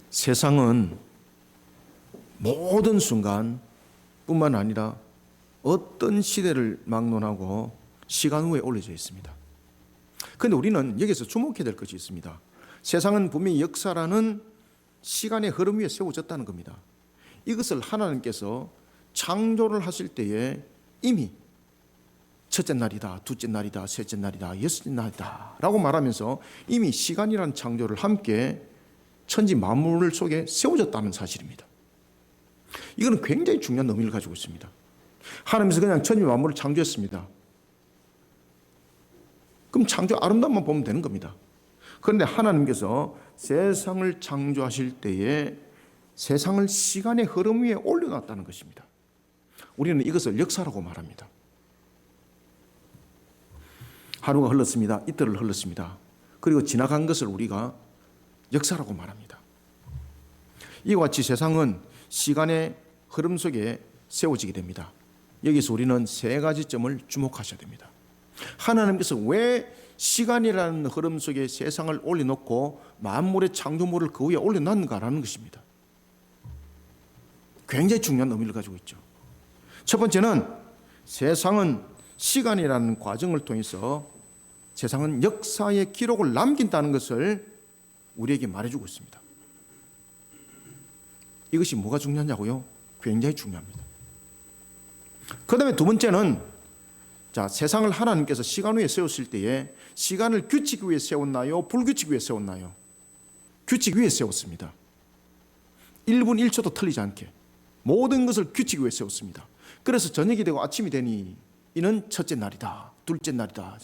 세상은 모든 순간 뿐만 아니라 어떤 시대를 막론하고 시간 후에 올려져 있습니다. 그런데 우리는 여기서 주목해야 될 것이 있습니다. 세상은 분명히 역사라는 시간의 흐름 위에 세워졌다는 겁니다. 이것을 하나님께서 창조를 하실 때에 이미 첫째 날이다, 둘째 날이다, 셋째 날이다, 여섯째 날이다 라고 말하면서 이미 시간이라는 창조를 함께 천지 만물 속에 세워졌다는 사실입니다. 이거는 굉장히 중요한 의미를 가지고 있습니다. 하나님께서 그냥 천지 만물을 창조했습니다. 그럼 창조 아름다움만 보면 되는 겁니다. 그런데 하나님께서 세상을 창조하실 때에 세상을 시간의 흐름 위에 올려놨다는 것입니다. 우리는 이것을 역사라고 말합니다. 하루가 흘렀습니다. 이틀을 흘렀습니다. 그리고 지나간 것을 우리가 역사라고 말합니다. 이와 같이 세상은 시간의 흐름 속에 세워지게 됩니다. 여기서 우리는 세 가지 점을 주목하셔야 됩니다. 하나님께서 왜 시간이라는 흐름 속에 세상을 올려놓고 만물의 창조물을 그 위에 올려놨는가라는 것입니다. 굉장히 중요한 의미를 가지고 있죠. 첫 번째는 세상은 시간이라는 과정을 통해서 세상은 역사의 기록을 남긴다는 것을 우리에게 말해주고 있습니다. 이것이 뭐가 중요하냐고요? 굉장히 중요합니다. 그 다음에 두 번째는 세상을 하나님께서 시간 위에 세웠을 때에 시간을 규칙 위에 세웠나요? 불규칙 위에 세웠나요? 규칙 위에 세웠습니다. 1분 1초도 틀리지 않게 모든 것을 규칙 위에 세웠습니다. 그래서 저녁이 되고 아침이 되니 이는 첫째 날이다, 둘째 날이다,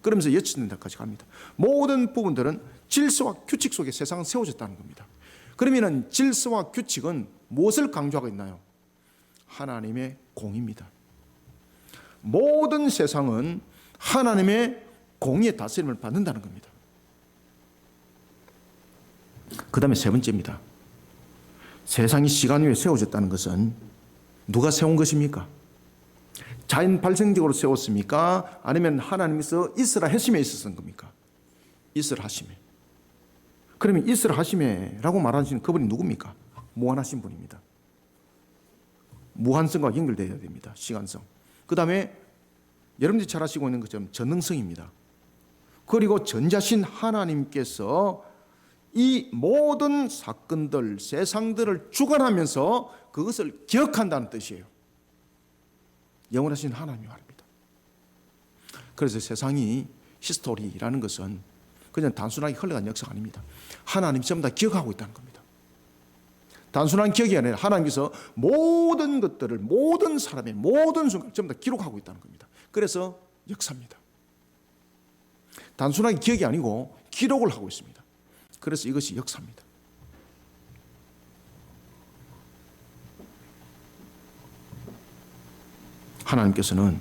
그러면서 여섯째 날까지 갑니다. 모든 부분들은 질서와 규칙 속에 세상은 세워졌다는 겁니다. 그러면 질서와 규칙은 무엇을 강조하고 있나요? 하나님의 공입니다. 모든 세상은 하나님의 공의의 다스림을 받는다는 겁니다. 그 다음에 세 번째입니다. 세상이 시간 위에 세워졌다는 것은 누가 세운 것입니까? 자연 발생적으로 세웠습니까? 아니면 하나님께서 있으라 하심에 있었던 겁니까? 있으라 하심에. 그러면 있으라 하심에라고 말하시는 그분이 누굽니까? 무한하신 분입니다. 무한성과 연결되어야 됩니다. 시간성. 그 다음에 여러분들이 잘 아시고 있는 것처럼 전능성입니다. 그리고 전자신 하나님께서 이 모든 사건들, 세상들을 주관하면서 그것을 기억한다는 뜻이에요. 영원하신 하나님이 말입니다. 그래서 세상이 히스토리라는 것은 그냥 단순하게 흘러간 역사가 아닙니다. 하나님이 전부 다 기억하고 있다는 겁니다. 단순한 기억이 아니라 하나님께서 모든 것들을 모든 사람의 모든 순간 전부 다 기록하고 있다는 겁니다. 그래서 역사입니다. 단순하게 기억이 아니고 기록을 하고 있습니다. 그래서 이것이 역사입니다. 하나님께서는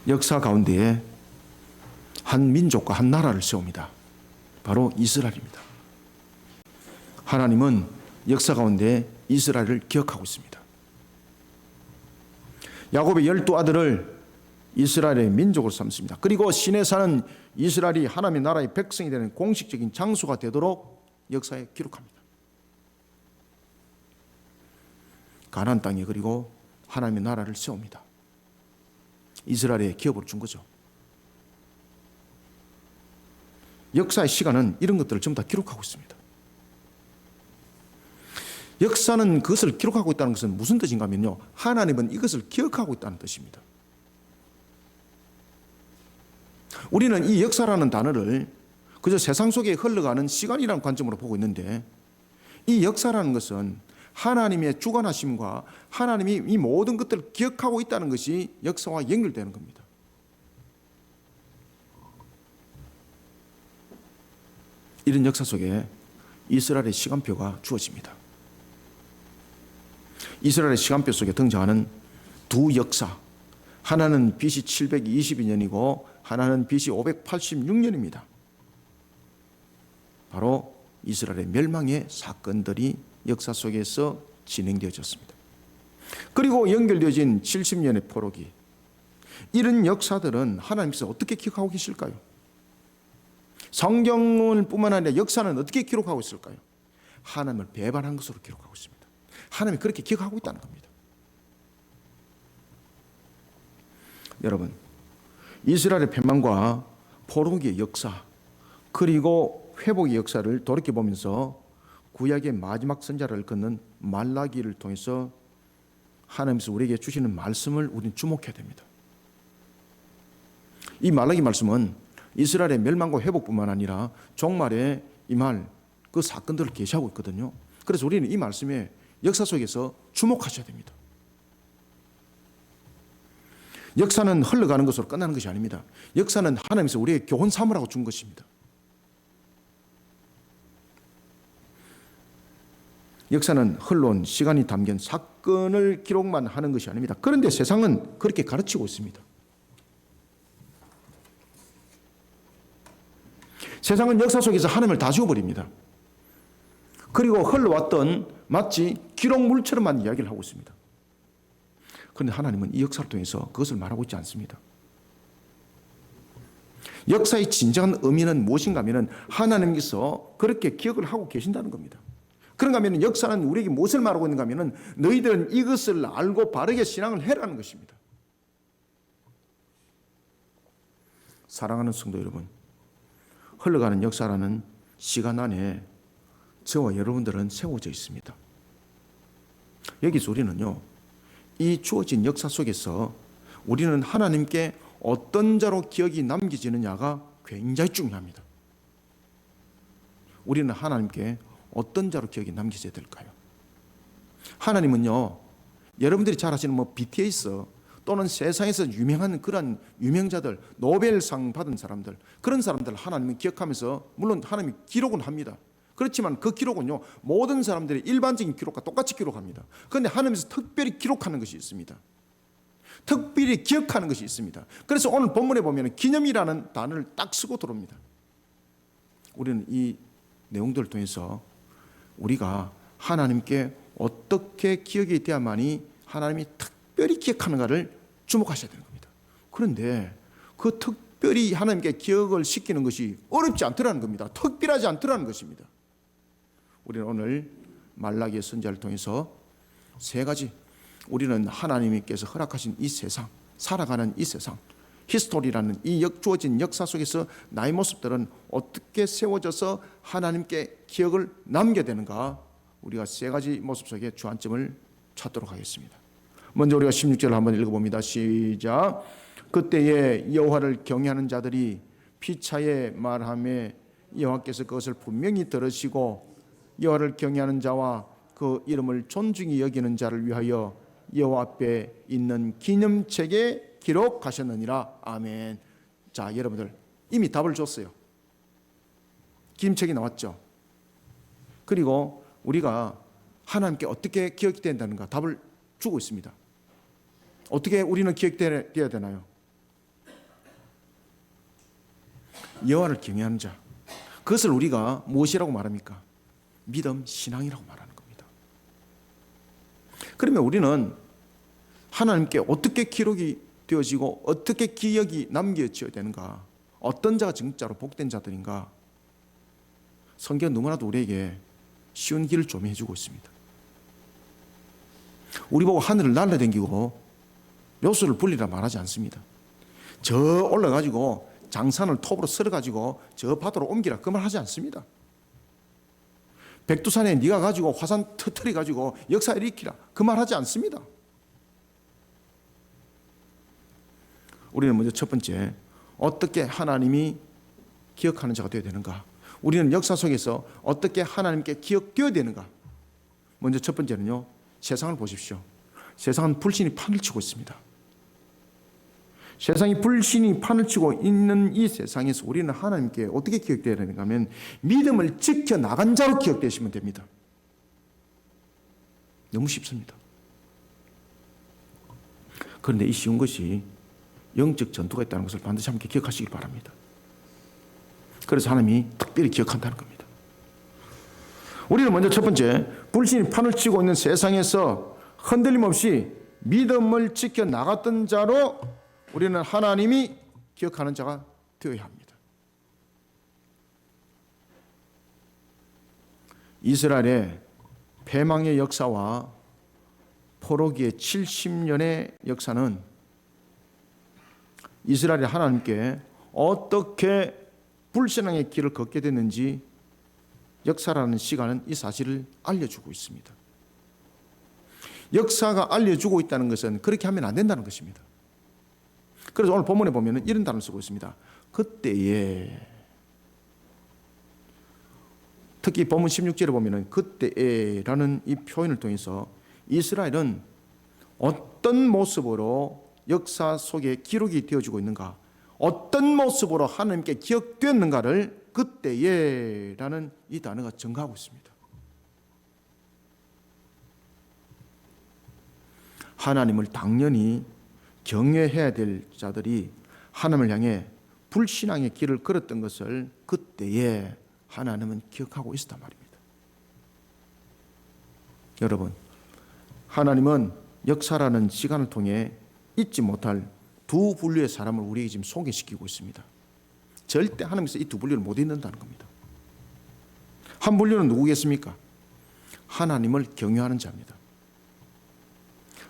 역사 가운데에 한 민족과 한 나라를 세웁니다. 바로 이스라엘입니다. 하나님은 역사 가운데 이스라엘을 기억하고 있습니다. 야곱의 12아들을 이스라엘의 민족으로 삼습니다. 그리고 신에 사는 이스라엘이 하나님의 나라의 백성이 되는 공식적인 장소가 되도록 역사에 기록합니다. 가나안 땅에 그리고 하나님의 나라를 세웁니다. 이스라엘의 기업을 준 거죠. 역사의 시간은 이런 것들을 전부 다 기록하고 있습니다. 역사는 그것을 기록하고 있다는 것은 무슨 뜻인가 하면요, 하나님은 이것을 기억하고 있다는 뜻입니다. 우리는 이 역사라는 단어를 그저 세상 속에 흘러가는 시간이라는 관점으로 보고 있는데, 이 역사라는 것은 하나님의 주관하심과 하나님이 이 모든 것들을 기억하고 있다는 것이 역사와 연결되는 겁니다. 이런 역사 속에 이스라엘의 시간표가 주어집니다. 이스라엘의 시간표 속에 등장하는 두 역사, 하나는 BC 722년이고 하나는 BC 586년입니다. 바로 이스라엘의 멸망의 사건들이 역사 속에서 진행되어졌습니다. 그리고 연결되어진 70년의 포로기, 이런 역사들은 하나님께서 어떻게 기억하고 계실까요? 성경을 뿐만 아니라 역사는 어떻게 기록하고 있을까요? 하나님을 배반한 것으로 기록하고 있습니다. 하나님이 그렇게 기억하고 있다는 겁니다. 여러분, 이스라엘의 패망과 포로기의 역사, 그리고 회복의 역사를 돌이켜보면서 구약의 마지막 선자를 걷는 말라기를 통해서 하나님께서 우리에게 주시는 말씀을 우리는 주목해야 됩니다. 이 말라기 말씀은 이스라엘의 멸망과 회복뿐만 아니라 종말에 임할 그 사건들을 계시하고 있거든요. 그래서 우리는 이 말씀의 역사 속에서 주목하셔야 됩니다. 역사는 흘러가는 것으로 끝나는 것이 아닙니다. 역사는 하나님께서 우리에게 교훈 삼으라고 준 것입니다. 역사는 흘러온 시간이 담긴 사건을 기록만 하는 것이 아닙니다. 그런데 세상은 그렇게 가르치고 있습니다. 세상은 역사 속에서 하나님을 다 지워버립니다. 그리고 흘러왔던 마치 기록물처럼만 이야기를 하고 있습니다. 그런데 하나님은 이 역사를 통해서 그것을 말하고 있지 않습니다. 역사의 진정한 의미는 무엇인가 하면 하나님께서 그렇게 기억을 하고 계신다는 겁니다. 그런가 하면 역사는 우리에게 무엇을 말하고 있는가 하면 너희들은 이것을 알고 바르게 신앙을 해라는 것입니다. 사랑하는 성도 여러분, 흘러가는 역사라는 시간 안에 저와 여러분들은 세워져 있습니다. 여기서 우리는요, 이 주어진 역사 속에서 우리는 하나님께 어떤 자로 기억이 남겨지느냐가 굉장히 중요합니다. 우리는 하나님께 어떤 자로 기억이 남겨져야 될까요? 하나님은요, 여러분들이 잘 아시는 BTS 또는 세상에서 유명한 그런 유명자들, 노벨상 받은 사람들, 그런 사람들 하나님은 기억하면서 물론 하나님이 기록은 합니다. 그렇지만 그 기록은요, 모든 사람들의 일반적인 기록과 똑같이 기록합니다. 그런데 하나님께서 특별히 기록하는 것이 있습니다. 특별히 기억하는 것이 있습니다. 그래서 오늘 본문에 보면 기념이라는 단어를 딱 쓰고 들어옵니다. 우리는 이 내용들을 통해서 우리가 하나님께 어떻게 기억이 돼야만이 하나님이 특별히 기억하는가를 주목하셔야 되는 겁니다. 그런데 그 특별히 하나님께 기억을 시키는 것이 어렵지 않더라는 겁니다. 특별하지 않더라는 것입니다. 우리는 오늘 말라기의 선지자를 통해서 세 가지, 우리는 하나님께서 허락하신 이 세상, 살아가는 이 세상, 히스토리라는 이 주어진 역사 속에서 나의 모습들은 어떻게 세워져서 하나님께 기억을 남겨야 되는가, 우리가 세 가지 모습 속에 주안점을 찾도록 하겠습니다. 먼저 우리가 16절을 한번 읽어봅니다. 시작. 그때에 여호와를 경외하는 자들이 피차에 말하며 여호와께서 그것을 분명히 들으시고 여호와를 경외하는 자와 그 이름을 존중히 여기는 자를 위하여 여호와 앞에 있는 기념책에 기록하셨느니라. 아멘. 자, 여러분들 이미 답을 줬어요. 기념책이 나왔죠. 그리고 우리가 하나님께 어떻게 기억이 된다는가 답을 주고 있습니다. 어떻게 우리는 기억되어야 되나요? 여호와를 경외하는 자, 그것을 우리가 무엇이라고 말합니까? 믿음, 신앙이라고 말하는 겁니다. 그러면 우리는 하나님께 어떻게 기록이 되어지고 어떻게 기억이 남겨져야 되는가, 어떤 자가 진짜로 복된 자들인가, 성경은 너무나도 우리에게 쉬운 길을 좀 해주고 있습니다. 우리 보고 하늘을 날라다니고 요수를 불리라 말하지 않습니다. 저 올라가지고 장산을 톱으로 쓸어가지고 저 바다로 옮기라 그 말 하지 않습니다. 백두산에 네가 가지고 화산 터뜨려 가지고 역사 일으키라 그 말 하지 않습니다. 우리는 먼저 첫 번째, 어떻게 하나님이 기억하는 자가 되어야 되는가, 우리는 역사 속에서 어떻게 하나님께 기억되어야 되는가. 먼저 첫 번째는요, 세상을 보십시오. 세상은 불신이 판을 치고 있습니다. 세상이 불신이 판을 치고 있는 이 세상에서 우리는 하나님께 어떻게 기억되어야 되는가 하면 믿음을 지켜나간 자로 기억되시면 됩니다. 너무 쉽습니다. 그런데 이 쉬운 것이 영적 전투가 있다는 것을 반드시 함께 기억하시길 바랍니다. 그래서 하나님이 특별히 기억한다는 겁니다. 우리는 먼저 첫 번째, 불신이 판을 치고 있는 세상에서 흔들림 없이 믿음을 지켜나갔던 자로 우리는 하나님이 기억하는 자가 되어야 합니다. 이스라엘의 패망의 역사와 포로기의 70년의 역사는 이스라엘이 하나님께 어떻게 불신앙의 길을 걷게 됐는지 역사라는 시간은 이 사실을 알려주고 있습니다. 역사가 알려주고 있다는 것은 그렇게 하면 안 된다는 것입니다. 그래서 오늘 본문에 보면 이런 단어를 쓰고 있습니다. 그때에, 특히 본문 16절에 보면 그때에라는 이 표현을 통해서 이스라엘은 어떤 모습으로 역사 속에 기록이 되어지고 있는가, 어떤 모습으로 하나님께 기억되었는가를 그때에라는 이 단어가 증가하고 있습니다. 하나님을 당연히 경외해야 될 자들이 하나님을 향해 불신앙의 길을 걸었던 것을 그때에 하나님은 기억하고 있었단 말입니다. 여러분, 하나님은 역사라는 시간을 통해 잊지 못할 두 분류의 사람을 우리에게 지금 소개시키고 있습니다. 절대 하나님께서 이 두 분류를 못 잊는다는 겁니다. 한 분류는 누구겠습니까? 하나님을 경외하는 자입니다.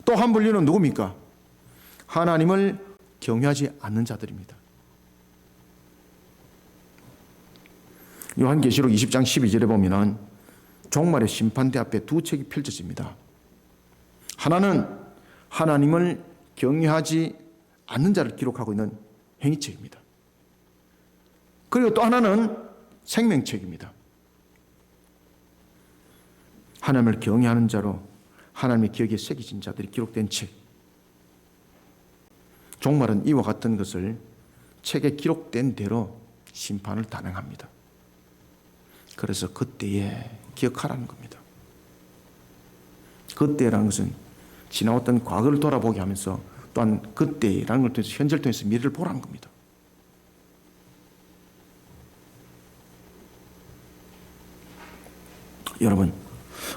또 한 분류는 누굽니까? 하나님을 경외하지 않는 자들입니다. 요한계시록 20장 12절에 보면 종말의 심판대 앞에 두 책이 펼쳐집니다. 하나는 하나님을 경외하지 않는 자를 기록하고 있는 행위책입니다. 그리고 또 하나는 생명책입니다. 하나님을 경외하는 자로 하나님의 기억에 새겨진 자들이 기록된 책. 종말은 이와 같은 것을 책에 기록된 대로 심판을 단행합니다. 그래서 그때에 기억하라는 겁니다. 그때라는 것은 지나왔던 과거를 돌아보게 하면서 또한 그때라는 걸 통해서 현재를 통해서 미래를 보라는 겁니다. 여러분,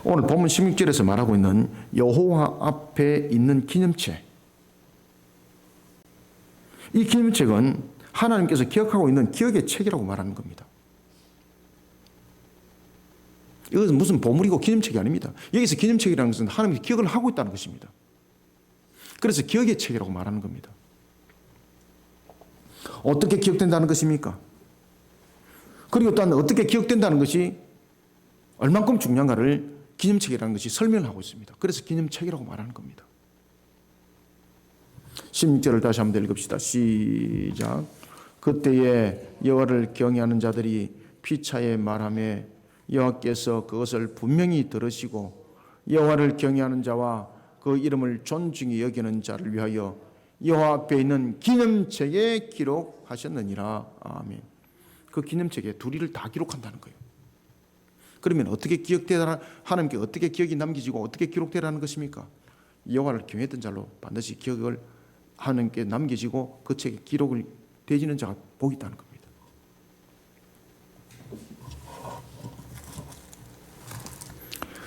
오늘 본문 16절에서 말하고 있는 여호와 앞에 있는 기념책, 이 기념책은 하나님께서 기억하고 있는 기억의 책이라고 말하는 겁니다. 이것은 무슨 보물이고 기념책이 아닙니다. 여기서 기념책이라는 것은 하나님이 기억을 하고 있다는 것입니다. 그래서 기억의 책이라고 말하는 겁니다. 어떻게 기억된다는 것입니까? 그리고 또한 어떻게 기억된다는 것이 얼만큼 중요한가를 기념책이라는 것이 설명을 하고 있습니다. 그래서 기념책이라고 말하는 겁니다. 16절을 다시 한번 읽읍시다. 시작. 그때에 여호와를 경외하는 자들이 피차에 말하며 여호와께서 그것을 분명히 들으시고 여호와를 경외하는 자와 그 이름을 존중히 여기는 자를 위하여 여호와 앞에 있는 기념책에 기록하셨느니라. 아멘. 그 기념책에 둘이를 다 기록한다는 거예요. 그러면 어떻게 기억되라, 하나님께 어떻게 기억이 남겨지고 어떻게 기록되라는 것입니까? 여호와를 경외했던 자로 반드시 기억을 하나님께 남겨지고 그 책에 기록을 되지는 자가 복이 있다는 겁니다.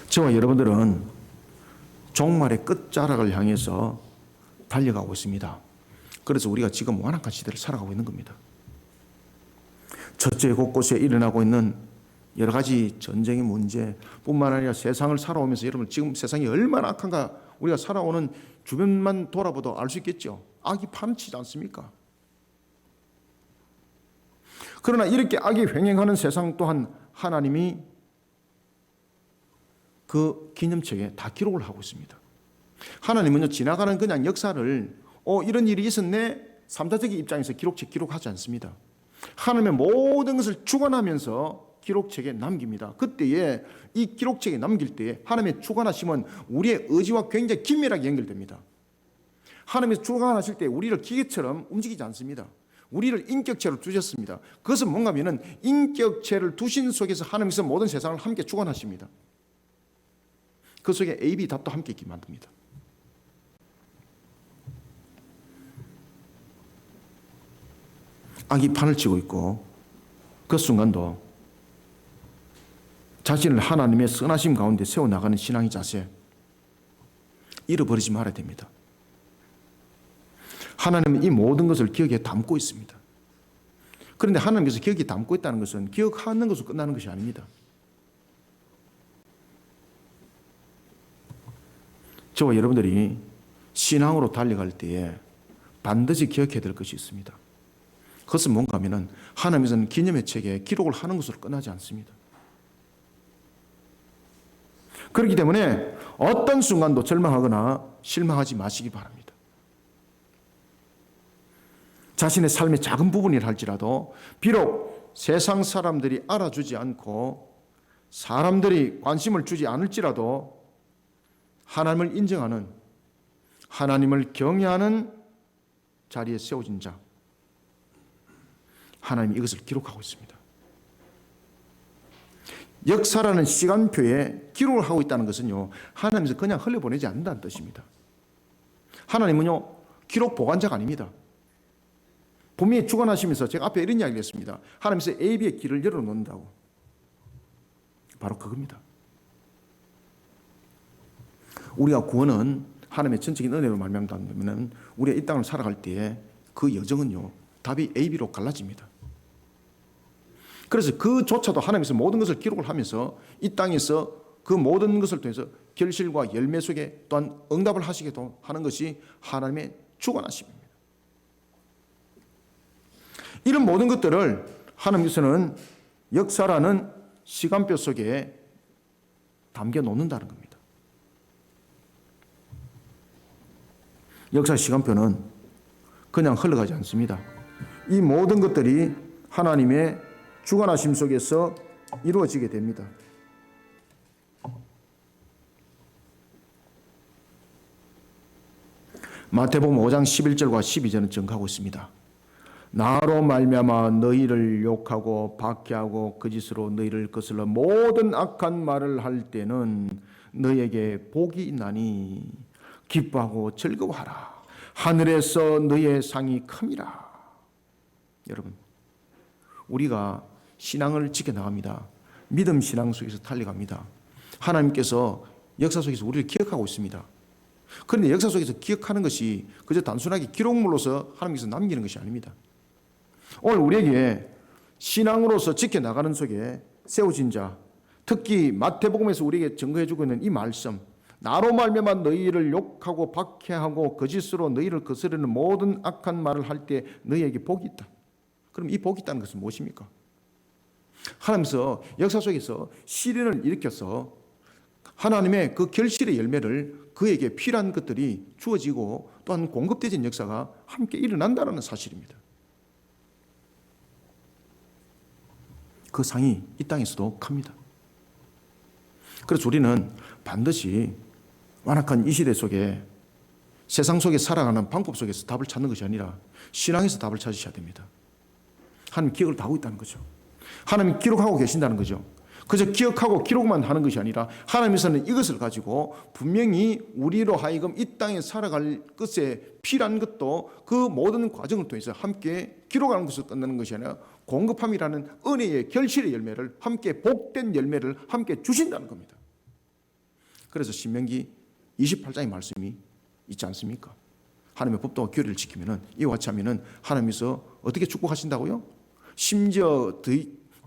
저와 여러분들은 종말의 끝자락을 향해서 달려가고 있습니다. 그래서 우리가 지금 완악한 시대를 살아가고 있는 겁니다. 저째 곳곳에 일어나고 있는 여러 가지 전쟁의 문제뿐만 아니라 세상을 살아오면서 여러분 지금 세상이 얼마나 악한가 우리가 살아오는 주변만 돌아봐도 알 수 있겠죠. 악이 파묻히지 않습니까? 그러나 이렇게 악이 횡행하는 세상 또한 하나님이 그 기념책에 다 기록을 하고 있습니다. 하나님은요, 지나가는 그냥 역사를 이런 일이 있었네, 삼자적인 입장에서 기록책 기록하지 않습니다. 하나님의 모든 것을 주관하면서 기록책에 남깁니다. 그때에 이 기록책에 남길 때에 하나님의 주관하심은 우리의 의지와 굉장히 긴밀하게 연결됩니다. 하나님의 주관하실 때 우리를 기계처럼 움직이지 않습니다. 우리를 인격체로 두셨습니다. 그것은 뭔가 하면은 인격체를 두신 속에서 하나님께서 모든 세상을 함께 주관하십니다. 그 속에 A, B 답도 함께 있게 만듭니다. 악이 판을 치고 있고 그 순간도 자신을 하나님의 선하심 가운데 세워나가는 신앙의 자세 잃어버리지 말아야 됩니다. 하나님은 이 모든 것을 기억에 담고 있습니다. 그런데 하나님께서 기억에 담고 있다는 것은 기억하는 것으로 끝나는 것이 아닙니다. 저와 여러분들이 신앙으로 달려갈 때에 반드시 기억해야 될 것이 있습니다. 그것은 뭔가 하면은 하나님께서는 기념의 책에 기록을 하는 것으로 끝나지 않습니다. 그렇기 때문에 어떤 순간도 절망하거나 실망하지 마시기 바랍니다. 자신의 삶의 작은 부분이라 할지라도 비록 세상 사람들이 알아주지 않고 사람들이 관심을 주지 않을지라도 하나님을 인정하는, 하나님을 경외하는 자리에 세워진 자, 하나님이 이것을 기록하고 있습니다. 역사라는 시간표에 기록을 하고 있다는 것은요, 하나님께서 그냥 흘려보내지 않는다는 뜻입니다. 하나님은요, 기록 보관자가 아닙니다. 분명히 주관하시면서 제가 앞에 이런 이야기를 했습니다. 하나님께서 A, B의 길을 열어놓는다고. 바로 그겁니다. 우리가 구원은 하나님의 전적인 은혜로 말미암다면 우리가 이 땅을 살아갈 때에 그 여정은요, 답이 A, B로 갈라집니다. 그래서 그조차도 하나님께서 모든 것을 기록을 하면서 이 땅에서 그 모든 것을 통해서 결실과 열매 속에 또한 응답을 하시게도 하는 것이 하나님의 주관하심입니다. 이런 모든 것들을 하나님께서는 역사라는 시간표 속에 담겨 놓는다는 겁니다. 역사 시간표는 그냥 흘러가지 않습니다. 이 모든 것들이 하나님의 주관하심 속에서 이루어지게 됩니다. 마태복음 5장 11절과 12절은 증거하고 있습니다. 나로 말미암아 너희를 욕하고 박해하고 거짓으로 너희를 거슬러 모든 악한 말을 할 때는 너희에게 복이 있나니 기뻐하고 즐거워하라. 하늘에서 너희의 상이 큼이라. 여러분, 우리가 신앙을 지켜나갑니다. 믿음 신앙 속에서 달려갑니다. 하나님께서 역사 속에서 우리를 기억하고 있습니다. 그런데 역사 속에서 기억하는 것이 그저 단순하게 기록물로서 하나님께서 남기는 것이 아닙니다. 오늘 우리에게 신앙으로서 지켜나가는 속에 세워진 자, 특히 마태복음에서 우리에게 증거해주고 있는 이 말씀, 나로 말미암아 너희를 욕하고 박해하고 거짓으로 너희를 거스르는 모든 악한 말을 할 때 너희에게 복이 있다. 그럼 이 복이 있다는 것은 무엇입니까? 하나님께서 역사 속에서 시련을 일으켜서 하나님의 그 결실의 열매를 그에게 필요한 것들이 주어지고 또한 공급되는 역사가 함께 일어난다는 사실입니다. 그 상이 이 땅에서도 큽니다. 그래서 우리는 반드시 완악한 이 시대 속에 세상 속에 살아가는 방법 속에서 답을 찾는 것이 아니라 신앙에서 답을 찾으셔야 됩니다. 하나님 기억을 다 하고 있다는 거죠. 하나님 기록하고 계신다는 거죠. 그저 기억하고 기록만 하는 것이 아니라 하나님께서는 이것을 가지고 분명히 우리로 하여금 이 땅에 살아갈 것에 필요한 것도 그 모든 과정을 통해서 함께 기록하는 것으로 끝나는 것이 아니라 공급함이라는 은혜의 결실의 열매를 함께 복된 열매를 함께 주신다는 겁니다. 그래서 신명기 28장의 말씀이 있지 않습니까? 하나님의 법도와 규례를 지키면은 이와 같이 하면은 하나님께서 어떻게 축복하신다고요? 심지어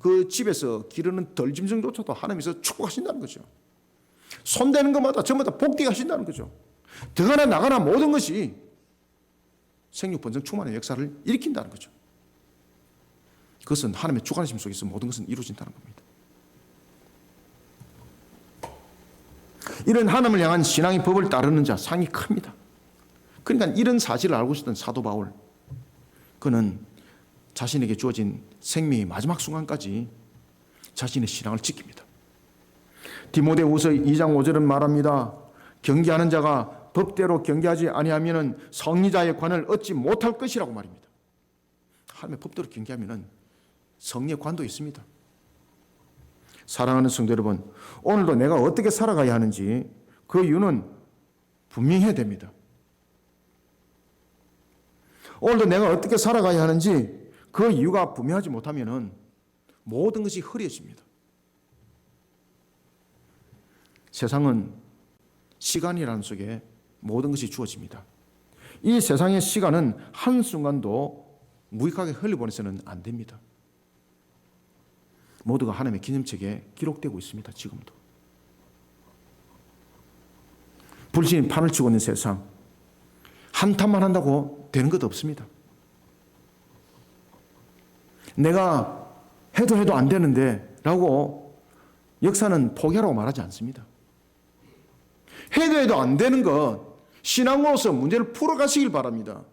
그 집에서 기르는 덜짐승조차도 하나님께서 축복하신다는 거죠. 손대는 것마다 전부 다 복되게 하신다는 거죠. 들어가나 나가나 모든 것이 생육 번성 충만의 역사를 일으킨다는 거죠. 그것은 하나님의 주관심 속에서 모든 것은 이루어진다는 겁니다. 이런 하나님을 향한 신앙의 법을 따르는 자 상이 큽니다. 그러니까 이런 사실을 알고 있었던 사도 바울, 그는 자신에게 주어진 생명의 마지막 순간까지 자신의 신앙을 지킵니다. 디모데후서 2장 5절은 말합니다. 경계하는 자가 법대로 경계하지 아니하면 성리자의 관을 얻지 못할 것이라고 말입니다. 하나님의 법대로 경계하면 성리의 관도 있습니다. 사랑하는 성도 여러분, 오늘도 내가 어떻게 살아가야 하는지 그 이유는 분명해야 됩니다. 오늘도 내가 어떻게 살아가야 하는지 그 이유가 분명하지 못하면 모든 것이 흐려집니다. 세상은 시간이라는 속에 모든 것이 주어집니다. 이 세상의 시간은 한순간도 무익하게 흘려보내서는 안 됩니다. 모두가 하나님의 기념책에 기록되고 있습니다. 지금도. 불신이 판을 치고 있는 세상, 한탄만 한다고 되는 것 없습니다. 내가 해도 안 되는데 라고 역사는 포기하라고 말하지 않습니다. 해도 안 되는 것, 신앙으로서 문제를 풀어가시길 바랍니다.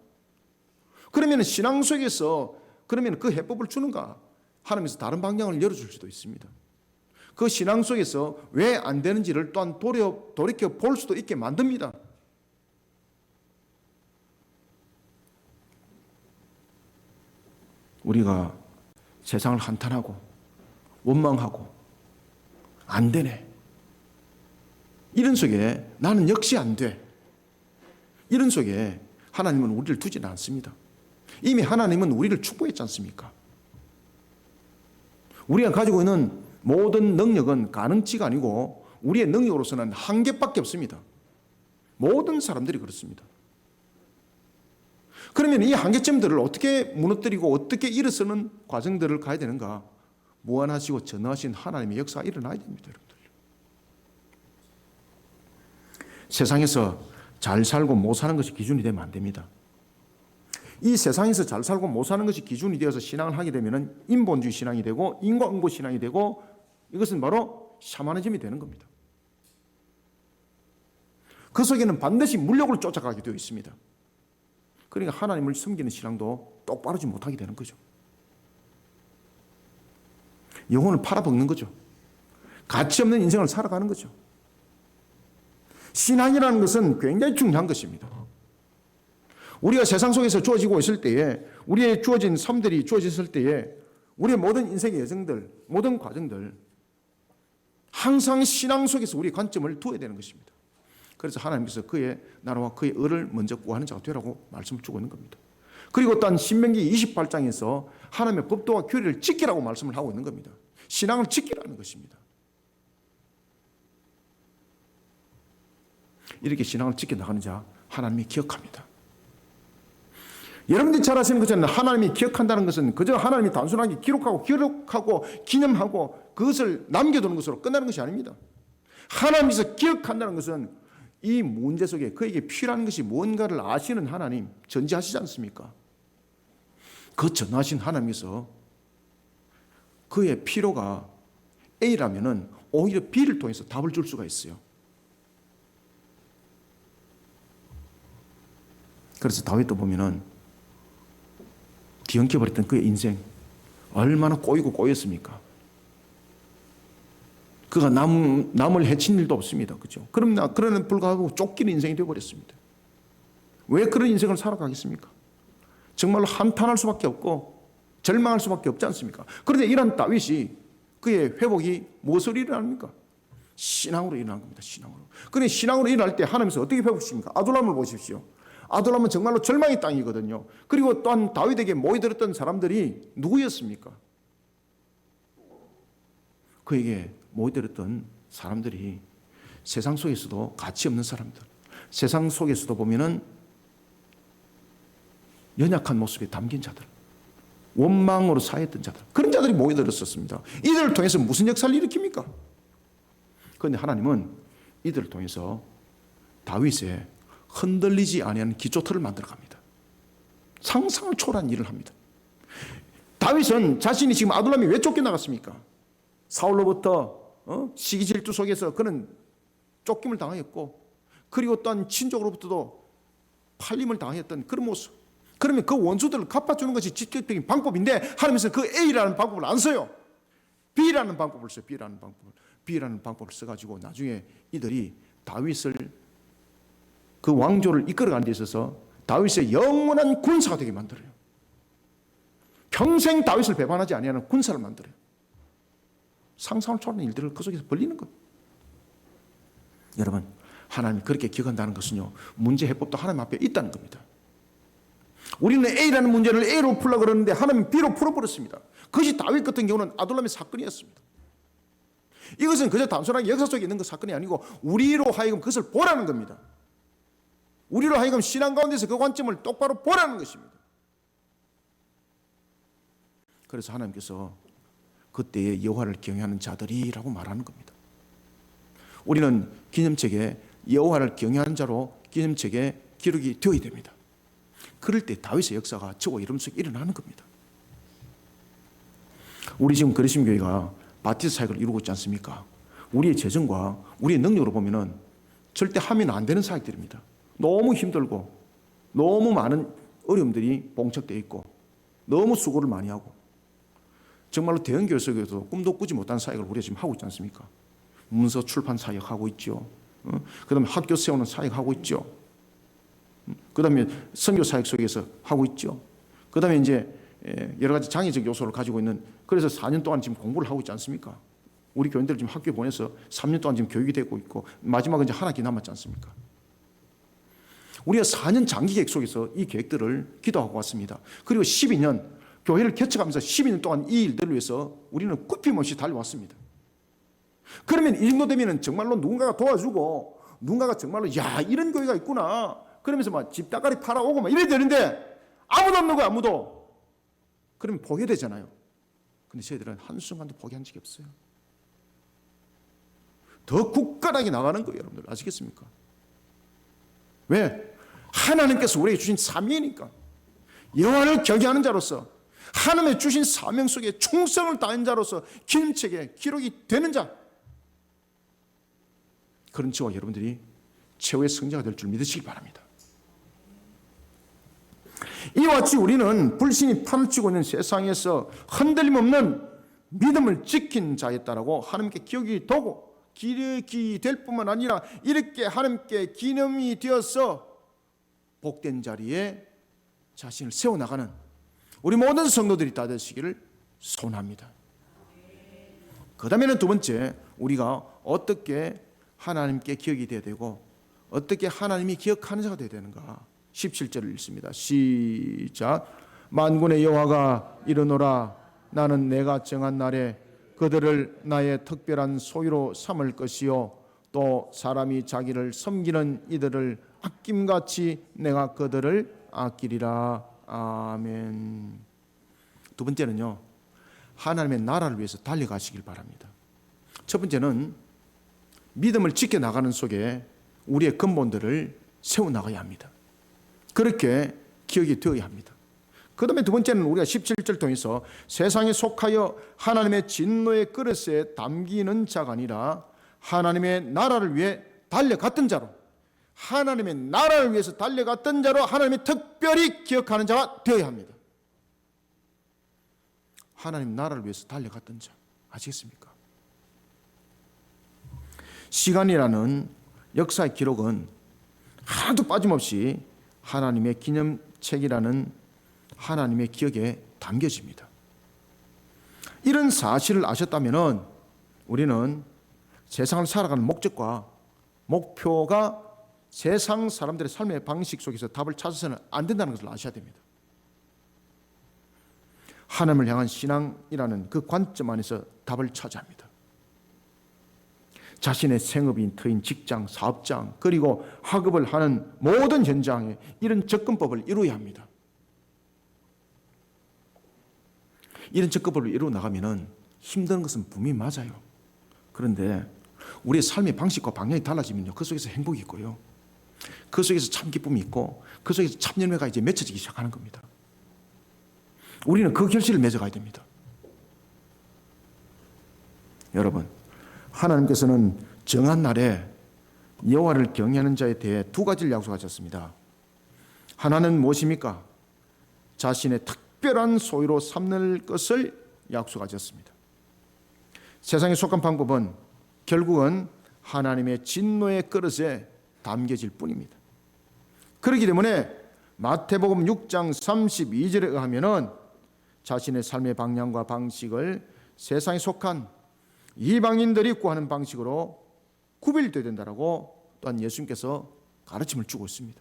그러면 신앙 속에서 그러면 그 해법을 주는가? 하나님께서 다른 방향을 열어줄 수도 있습니다. 그 신앙 속에서 왜 안 되는지를 또한 돌이켜 볼 수도 있게 만듭니다. 우리가 세상을 한탄하고 원망하고 안 되네, 이런 속에 나는 역시 안 돼, 이런 속에 하나님은 우리를 두지는 않습니다. 이미 하나님은 우리를 축복했지 않습니까? 우리가 가지고 있는 모든 능력은 가능치가 아니고 우리의 능력으로서는 한계밖에 없습니다. 모든 사람들이 그렇습니다. 그러면 이 한계점들을 어떻게 무너뜨리고 어떻게 일어서는 과정들을 가야 되는가? 무한하시고 전능하신 하나님의 역사가 일어나야 됩니다, 여러분들. 세상에서 잘 살고 못 사는 것이 기준이 되면 안 됩니다. 이 세상에서 잘 살고 못 사는 것이 기준이 되어서 신앙을 하게 되면 인본주의 신앙이 되고 인과응보 신앙이 되고, 이것은 바로 샤머니즘이 되는 겁니다. 그 속에는 반드시 물욕을 쫓아가게 되어 있습니다. 그러니까 하나님을 섬기는 신앙도 똑바르지 못하게 되는 거죠. 영혼을 팔아먹는 거죠. 가치 없는 인생을 살아가는 거죠. 신앙이라는 것은 굉장히 중요한 것입니다. 우리가 세상 속에서 주어지고 있을 때에, 우리의 주어진 삶들이 주어졌을 때에 우리의 모든 인생의 여정들, 모든 과정들 항상 신앙 속에서 우리의 관점을 두어야 되는 것입니다. 그래서 하나님께서 그의 나라와 그의 의를 먼저 구하는 자가 되라고 말씀을 주고 있는 겁니다. 그리고 또한 신명기 28장에서 하나님의 법도와 규례를 지키라고 말씀을 하고 있는 겁니다. 신앙을 지키라는 것입니다. 이렇게 신앙을 지켜나가는 자 하나님이 기억합니다. 여러분들이 잘 아시는 것처럼 하나님이 기억한다는 것은 그저 하나님이 단순하게 기록하고 기념하고 그것을 남겨두는 것으로 끝나는 것이 아닙니다. 하나님께서 기억한다는 것은 이 문제 속에 그에게 필요한 것이 뭔가를 아시는 하나님, 전지하시지 않습니까? 그 전하신 하나님께서 그의 필요가 A라면은 오히려 B를 통해서 답을 줄 수가 있어요. 그래서 다윗도 보면은 뒤엉켜버렸던 그의 인생 얼마나 꼬이고 꼬였습니까? 그가 남을 해친 일도 없습니다. 그죠? 그러나 불구하고 쫓기는 인생이 되어버렸습니다. 왜 그런 인생을 살아가겠습니까? 정말로 한탄할 수밖에 없고 절망할 수밖에 없지 않습니까? 그런데 이런 다윗이 그의 회복이 무엇으로 일어납니까? 신앙으로 일어난 겁니다. 신앙으로. 그런데 신앙으로 일어날 때 하나님께서 어떻게 회복시킵니까? 아둘람을 보십시오. 아둘람은 정말로 절망의 땅이거든요. 그리고 또한 다윗에게 모여들었던 사람들이 누구였습니까? 그에게 모여들었던 사람들이 세상 속에서도 가치 없는 사람들, 세상 속에서도 보면은 연약한 모습에 담긴 자들, 원망으로 사했던 자들, 그런 자들이 모여들었었습니다. 이들을 통해서 무슨 역사를 일으킵니까? 그런데 하나님은 이들을 통해서 다윗의 흔들리지 아니하는 기초틀을 만들어갑니다. 상상을 초월한 일을 합니다. 다윗은 자신이 지금 아둘람이 왜 쫓겨나갔습니까? 사울로부터 시기 질투 속에서 그는 쫓김을 당하였고, 그리고 또한 친족으로부터도 팔림을 당했던 그런 모습. 그러면 그 원수들을 갚아주는 것이 직접적인 방법인데 하나님께서 그 A라는 방법을 안 써요. B라는 방법을 써요. B라는 방법을 써가지고 나중에 이들이 다윗을, 그 왕조를 이끌어가는 데 있어서 다윗의 영원한 군사가 되게 만들어요. 평생 다윗을 배반하지 아니하는 군사를 만들어요. 상상을 초월하는 일들을 그 속에서 벌리는 것. 여러분, 하나님이 그렇게 기억한다는 것은요, 문제 해법도 하나님 앞에 있다는 겁니다. 우리는 A라는 문제를 A로 풀려고 그러는데 하나님은 B로 풀어버렸습니다. 그것이 다윗 같은 경우는 아둘람의 사건이었습니다. 이것은 그저 단순하게 역사 속에 있는 그 사건이 아니고 우리로 하여금 그것을 보라는 겁니다. 우리로 하여금 신앙 가운데서 그 관점을 똑바로 보라는 것입니다. 그래서 하나님께서 그때의 여호와를 경외하는 자들이라고 말하는 겁니다. 우리는 기념책에 여호와를 경외하는 자로 기념책에 기록이 되어야 됩니다. 그럴 때 다윗의 역사가 저와 여러분 속에 일어나는 겁니다. 우리 지금 그리심교회가 바티스 사역을 이루고 있지 않습니까? 우리의 재정과 우리의 능력으로 보면은 절대 하면 안 되는 사역들입니다. 너무 힘들고 너무 많은 어려움들이 봉착되어 있고 너무 수고를 많이 하고 정말로 대형교회 속에서 꿈도 꾸지 못한 사역을 우리가 지금 하고 있지 않습니까? 문서 출판 사역하고 있죠. 그 다음에 학교 세우는 사역하고 있죠. 그 다음에 선교 사역 속에서 하고 있죠. 그 다음에 이제 여러 가지 장애적 요소를 가지고 있는, 그래서 4년 동안 지금 공부를 하고 있지 않습니까? 우리 교인들 지금 학교에 보내서 3년 동안 지금 교육이 되고 있고 마지막은 이제 한 학기 남았지 않습니까? 우리가 4년 장기 계획 속에서 이 계획들을 기도하고 왔습니다. 그리고 12년 교회를 개척하면서 12년 동안 이 일들을 위해서 우리는 굽힘없이 달려왔습니다. 그러면 이 정도 되면 정말로 누군가가 도와주고 누군가가 정말로 야 이런 교회가 있구나 그러면서 막 집다가리 팔아오고 막 이래야 되는데 아무도 없는 거야. 아무도. 그러면 포기되잖아요. 근데 저희들은 한순간도 포기한 적이 없어요. 더 굳건하게 나가는 거예요. 여러분들 아시겠습니까? 왜? 하나님께서 우리에게 주신 사명이니까. 여호와를 경외하는 자로서 하나님의 주신 사명 속에 충성을 다한 자로서 기념책에 기록이 되는 자, 그런 저와 여러분들이 최후의 승자가 될 줄 믿으시기 바랍니다. 이와 같이 우리는 불신이 판을 치고 있는 세상에서 흔들림 없는 믿음을 지킨 자였다라고 하나님께 기억이 되고 기록이 될 뿐만 아니라 이렇게 하나님께 기념이 되어서 복된 자리에 자신을 세워나가는 우리 모든 성도들이 다 되시기를 소원합니다. 그 다음에는 두 번째, 우리가 어떻게 하나님께 기억이 되어야 되고 어떻게 하나님이 기억하는 자가 되어야 되는가. 17절을 읽습니다. 시작. 만군의 여호와가 이르노라. 나는 내가 정한 날에 그들을 나의 특별한 소유로 삼을 것이요 또 사람이 자기를 섬기는 이들을 아낌같이 내가 그들을 아끼리라. 아멘. 두 번째는요, 하나님의 나라를 위해서 달려가시길 바랍니다. 첫 번째는 믿음을 지켜나가는 속에 우리의 근본들을 세워나가야 합니다. 그렇게 기억이 되어야 합니다. 그 다음에 두 번째는 우리가 17절 통해서 세상에 속하여 하나님의 진노의 그릇에 담기는 자가 아니라 하나님의 나라를 위해 달려갔던 자로, 하나님의 나라를 위해서 달려갔던 자로 하나님이 특별히 기억하는 자가 되어야 합니다. 하나님 나라를 위해서 달려갔던 자, 아시겠습니까? 시간이라는 역사의 기록은 하나도 빠짐없이 하나님의 기념책이라는 하나님의 기억에 담겨집니다. 이런 사실을 아셨다면 우리는 세상을 살아가는 목적과 목표가 세상 사람들의 삶의 방식 속에서 답을 찾아서는 안 된다는 것을 아셔야 됩니다. 하나님을 향한 신앙이라는 그 관점 안에서 답을 찾아야 합니다. 자신의 생업인, 터인, 직장, 사업장, 그리고 학업을 하는 모든 현장에 이런 접근법을 이루어야 합니다. 이런 접근법을 이루어 나가면 힘든 것은 분명히 맞아요. 그런데 우리의 삶의 방식과 방향이 달라지면요, 그 속에서 행복이 있고요, 그 속에서 참 기쁨이 있고, 그 속에서 참 열매가 이제 맺혀지기 시작하는 겁니다. 우리는 그 결실을 맺어가야 됩니다. 여러분, 하나님께서는 정한 날에 여호와를 경외하는 자에 대해 두 가지를 약속하셨습니다. 하나는 무엇입니까? 자신의 특별한 소유로 삼는 것을 약속하셨습니다. 세상에 속한 방법은 결국은 하나님의 진노의 그릇에 담겨질 뿐입니다. 그렇기 때문에 마태복음 6장 32절에 의하면은 자신의 삶의 방향과 방식을 세상에 속한 이방인들이 구하는 방식으로 구별되어야 된다라고 또한 예수님께서 가르침을 주고 있습니다.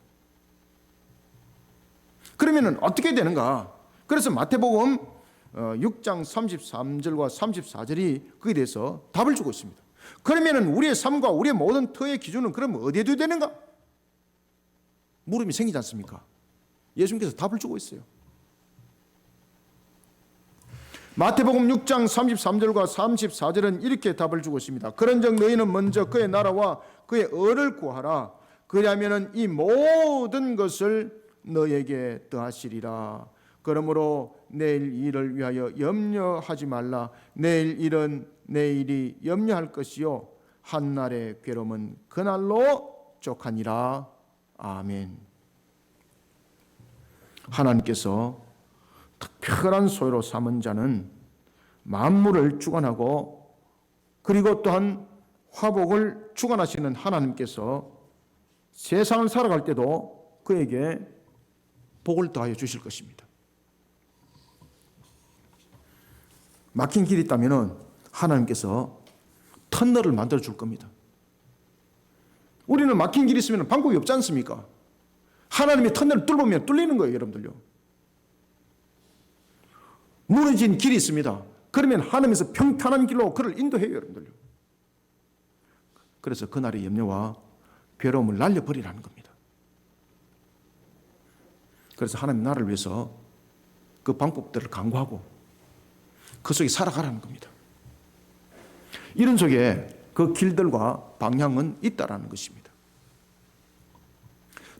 그러면 어떻게 되는가? 그래서 마태복음 6장 33절과 34절이 그에 대해서 답을 주고 있습니다. 그러면 우리의 삶과 우리의 모든 터의 기준은 그럼 어디에 둬야 되는가? 물음이 생기지 않습니까? 예수님께서 답을 주고 있어요. 마태복음 6장 33절과 34절은 이렇게 답을 주고 있습니다. 그런즉 너희는 먼저 그의 나라와 그의 의를 구하라. 그리하면 이 모든 것을 너에게 더하시리라. 그러므로 내일 일을 위하여 염려하지 말라. 내일 일은 내일이 염려할 것이요 한날의 괴로움은 그날로 족하니라. 아멘. 하나님께서 특별한 소유로 삼은 자는 만물을 주관하고 그리고 또한 화복을 주관하시는 하나님께서 세상을 살아갈 때도 그에게 복을 더하여 주실 것입니다. 막힌 길이 있다면 하나님께서 터널을 만들어 줄 겁니다. 우리는 막힌 길이 있으면 방법이 없지 않습니까? 하나님의 터널을 뚫으면 뚫리는 거예요, 여러분들요. 무너진 길이 있습니다. 그러면 하나님께서 평탄한 길로 그를 인도해요, 여러분들요. 그래서 그날의 염려와 괴로움을 날려버리라는 겁니다. 그래서 하나님 나라를 위해서 그 방법들을 강구하고 그 속에 살아가라는 겁니다. 이런 속에 그 길들과 방향은 있다라는 것입니다.